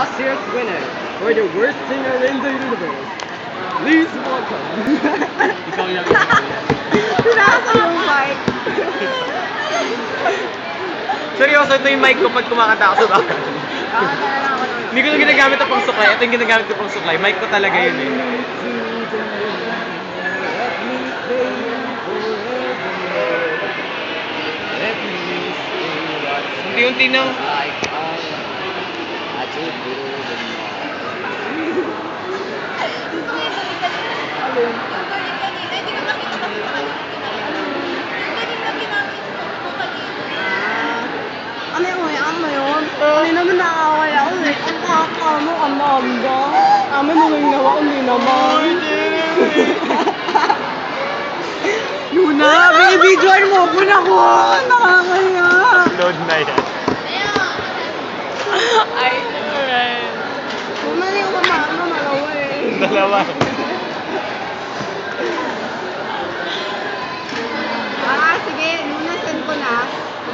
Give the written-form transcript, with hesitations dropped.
last year's winner for the worst singer in the universe. Please welcome. Ikaw yan. Pinasa yung mic. Seryoso, ito yung mic ko pag kumakanta ako sa bahay. Hindi ko na ginagamit ang pang suklay. Ito yung ginagamit ko pang suklay. Mic ko talaga yun eh. Unti-unti nang... Ano yung uyaan mo yun? Hindi naman nakakawala ako eh. Ang kaka mo, kamanda. Amin mo yung nawa, hindi naman. Luna, binibidyoan mo ko na ko. Nakakaya. Load na yan. Ay, alright. Kung mali yung kamama, malawa eh. Dalawa.